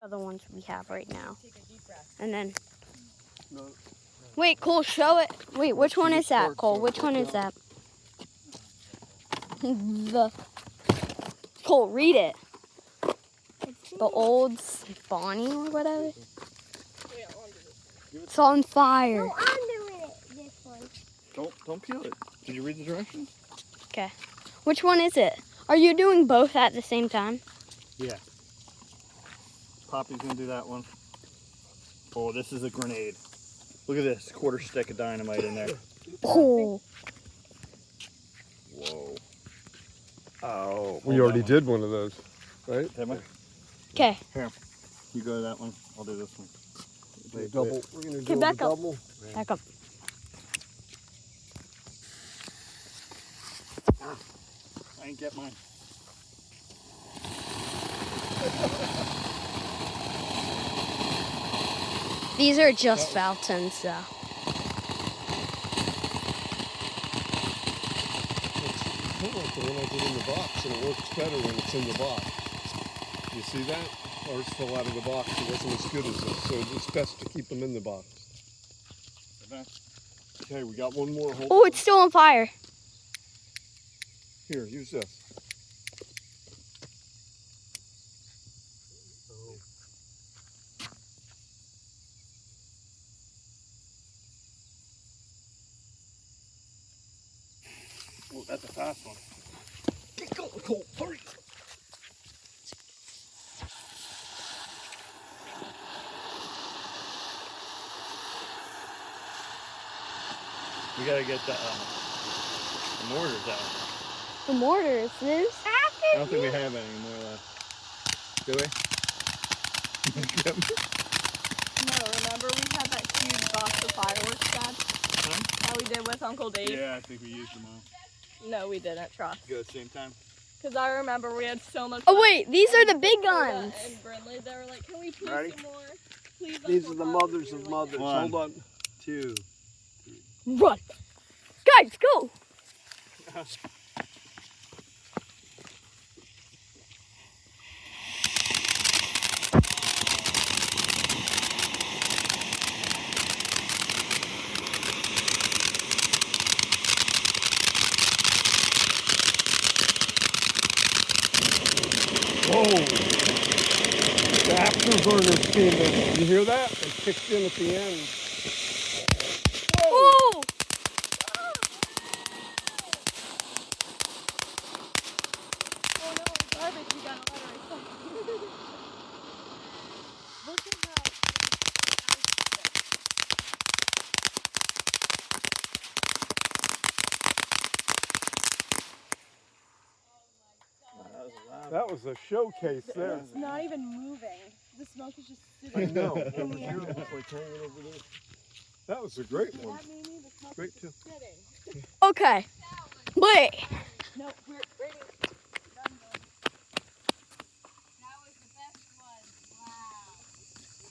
Other ones we have right now. And then, wait, Cole, show it. Wait, which one is that, Cole? Which one is that? Cole, read it. The old Bonnie or whatever. It's on fire. No, I'm doing it. This one. Don't peel it. Did you read the directions? Okay. Which one is it? Are you doing both at the same time? Yeah. Poppy's gonna do that one. Oh, this is a grenade. Look at this, quarter stick of dynamite in there. Oh. Whoa. Oh. We already did one of those, right? Okay. Here, you go to that one. I'll do this one. Wait, double. We're gonna Okay, do back the up. double. Back up. I ain't get mine. These are just fountains, though. I like the one I did in the box, and it works better when it's in the box. You see that? Ours fell out of the box. It wasn't as good as this, so it's best to keep them in the box. Okay, we got one more. Oh, it's still on fire. Here, use this. Oh, that's a fast one. Get going, Cole. Hurry. We gotta get the mortars out. The mortars, this? I don't think we have any more left. Do we? No, remember we had that huge box of fireworks, Dad? Huh? That we did with Uncle Dave? Yeah, I think we used them all. No, we didn't, trust. You go at the same time? Because I remember we had so much. Oh, wait, these are the big guns. And Brindley, they were like, can we please Ready? some more? Please, These Uncle are the Bob." mothers We of were like, mothers. One. Hold on. 2. Run. Guys, go. Whoa! The afterburners came in. You hear that? They kicked in at the end. Oh! Oh no, garbage, we got a letter. Look at how. That was a showcase there. It's not even moving. The smoke is just I sitting. know. Over here, it's like hanging over there. That was a great one. That made me the smoke Great is too. just sitting. Okay. Wait. No, we're ready. Done, done. That was the best one. Wow.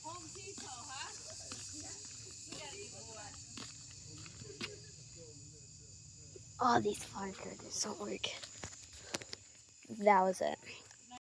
Home Depot, huh? You gotta give it one. Oh, these firecrackers don't work. That was it.